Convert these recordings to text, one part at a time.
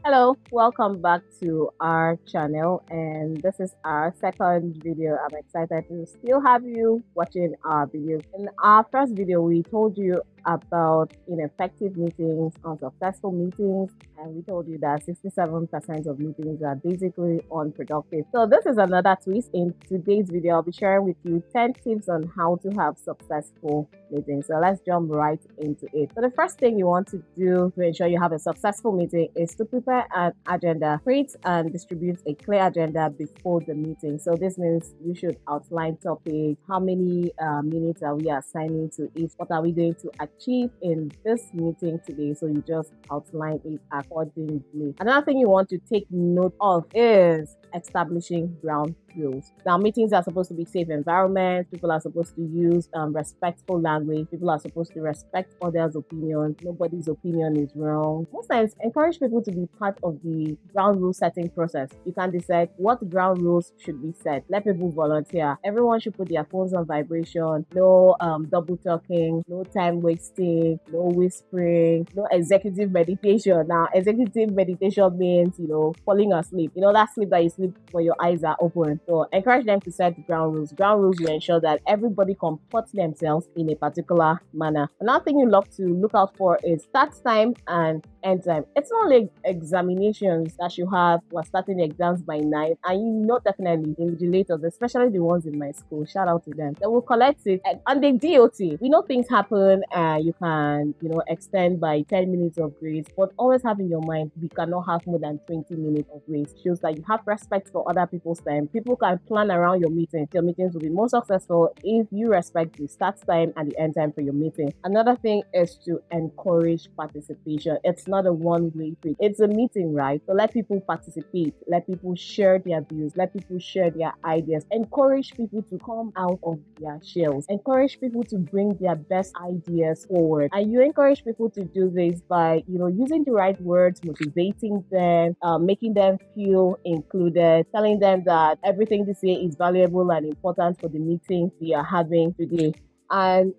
Hello, welcome back to our channel, and this is our second video. I'm excited to still have you watching our videos. In our first video, we told you about ineffective meetings, unsuccessful meetings, and we told you that 67% of meetings are basically unproductive. So this is another twist. In today's video, I'll be sharing with you 10 tips on how to have successful meetings. So let's jump right into it. So the first thing you want to do to ensure you have a successful meeting is to prepare an agenda. Create and distribute a clear agenda before the meeting. So this means you should outline topics. How many minutes are we assigning to each? What are we going to achieve in this meeting today? So you just outline it accordingly. Another thing you want to take note of is establishing ground rules. Now, meetings are supposed to be safe environments. People are supposed to use respectful language. People are supposed to respect others' opinions. Nobody's opinion is wrong. Most times, encourage people to be part of the ground rule setting process. You can decide what ground rules should be set. Let people volunteer. Everyone should put their phones on vibration. No double talking. No time wasting. No whispering. No executive meditation. Now, executive meditation means falling asleep. That sleep that you sleep when your eyes are open. So encourage them to set the ground rules. Ground rules will ensure that everybody comports themselves in a particular manner. Another thing you love to look out for is start time and end time. It's not like examinations that you have. We're starting exams by 9, and definitely the invigilators, especially the ones in my school, shout out to them. They will collect it, and on the DOT, we know things happen. You can extend by 10 minutes of grace, but always have in your mind we cannot have more than 20 minutes of grace. Shows that you have respect for other people's time. People can plan around your meeting. Your meetings will be more successful if you respect the start time and the end time for your meeting. Another thing is to encourage participation. It's not a one-way street. It's a meeting, right? So let people participate. Let people share their views. Let people share their ideas. Encourage people to come out of their shells. Encourage people to bring their best ideas forward. And you encourage people to do this by, using the right words, motivating them, making them feel included, telling them that everything they say is valuable and important for the meeting we are having today. And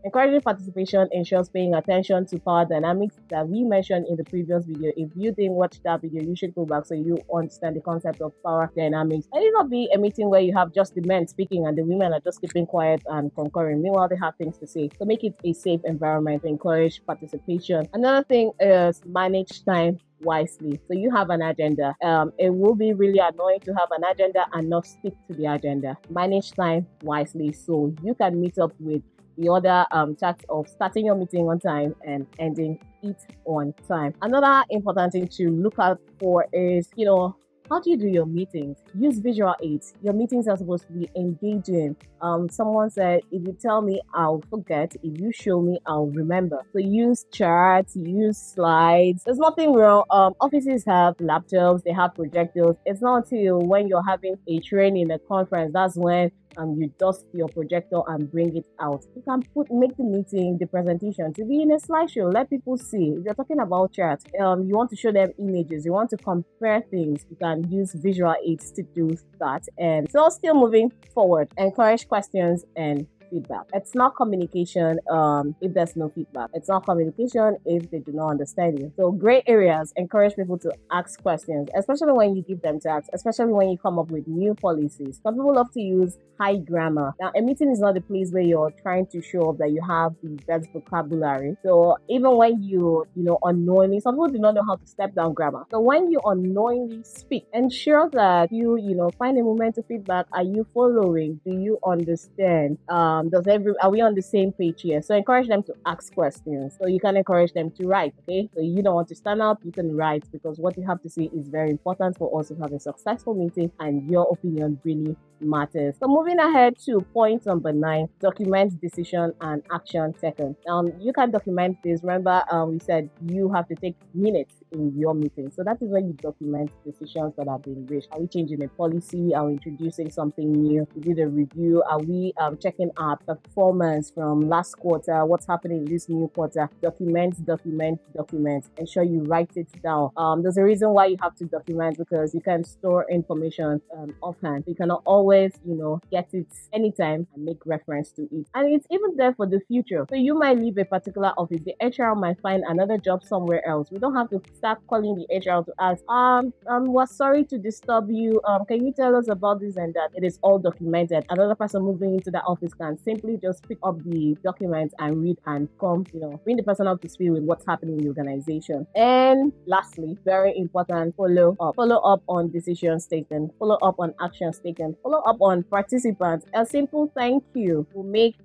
encouraging participation ensures paying attention to power dynamics that we mentioned in the previous video. If you didn't watch that video, you should go back so you understand the concept of power dynamics. And it not be a meeting where you have just the men speaking and the women are just keeping quiet and concurring. Meanwhile, they have things to say. So make it a safe environment to encourage participation. Another thing is manage time wisely. So you have an agenda. It will be really annoying to have an agenda and not stick to the agenda. Manage time wisely so you can meet up with the other tasks of starting your meeting on time and ending it on time. Another important thing to look out for is how do you do your meetings? Use visual aids. Your meetings are supposed to be engaging. Someone said, if you tell me, I'll forget. If you show me, I'll remember. So use charts, use slides. There's nothing wrong. Offices have laptops, they have projectors. It's not until when you're having a training, a conference, that's when you dust your projector and bring it out. You can make the meeting, the presentation to be in a slideshow. Let people see. If you're talking about charts, you want to show them images, you want to compare things, you can use visual aids to do that. And so still moving forward, encourage questions and feedback. It's not communication if there's no feedback. It's not communication if they do not understand you. So gray areas, encourage people to ask questions, especially when you give them tasks, especially when you come up with new policies. Some people love to use high grammar. Now, a meeting is not the place where you're trying to show up that you have the best vocabulary. So even when you unknowingly, some people do not know how to step down grammar. So when you unknowingly speak, ensure that you find a moment to feedback. Are you following? Do you understand? Are we on the same page here? So encourage them to ask questions. So you can encourage them to write. Okay, so you don't want to stand up, you can write, because what you have to say is very important for us to have a successful meeting, and your opinion really matters. So moving ahead to point number 9, document decision and action taken. You can document this. Remember, we said you have to take minutes in your meeting. So that is when you document decisions that have been reached. Are we changing a policy? Are we introducing something new? We did a review. Are we checking our performance from last quarter? What's happening in this new quarter? Document. Ensure you write it down. There's a reason why you have to document, because you can store information offhand. You cannot always, get it anytime and make reference to it. And it's even there for the future. So you might leave a particular office. The HR might find another job somewhere else. We don't have to start calling the HR to ask, we're sorry to disturb you. Can you tell us about this and that? It is all documented. Another person moving into that office can simply just pick up the documents and read and come, bring the person up to speed with what's happening in the organization. And lastly, very important, follow up. Follow up on decisions taken, follow up on actions taken, follow up on participants. A simple thank you will make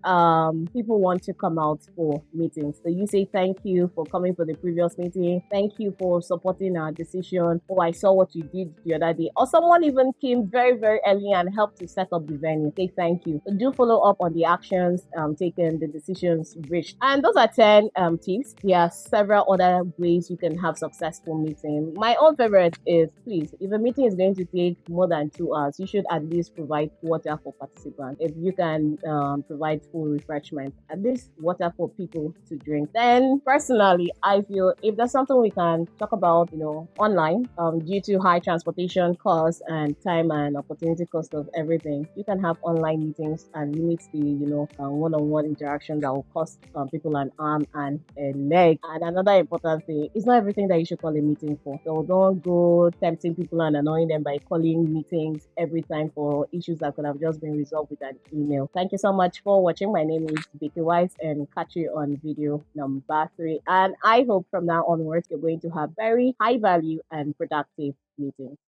people want to come out for meetings. So you say thank you for coming for the previous meeting, thank you for supporting our decision. Oh, I saw what you did the other day. Or someone even came very, very early and helped to set up the venue. Say thank you. So do follow up on the actions taken, the decisions reached. And those are 10 tips. There are several other ways you can have successful meeting. My own favorite is, please, if a meeting is going to take more than 2 hours, you should at least provide water for participants. If you can provide full refreshment, at least water for people to drink. Then personally, I feel if there's something we can talk about, online, due to high transportation costs and time and opportunity cost of everything, you can have online meetings and limit the, one-on-one interaction that will cost people an arm and a leg. And another important thing, it's not everything that you should call a meeting for. So don't go tempting people and annoying them by calling meetings every time for issues that could have just been resolved with an email. Thank you so much for watching. My name is Vicky White, and catch you on video number 3. And I hope from now onwards you're going to have very high value and productive meetings.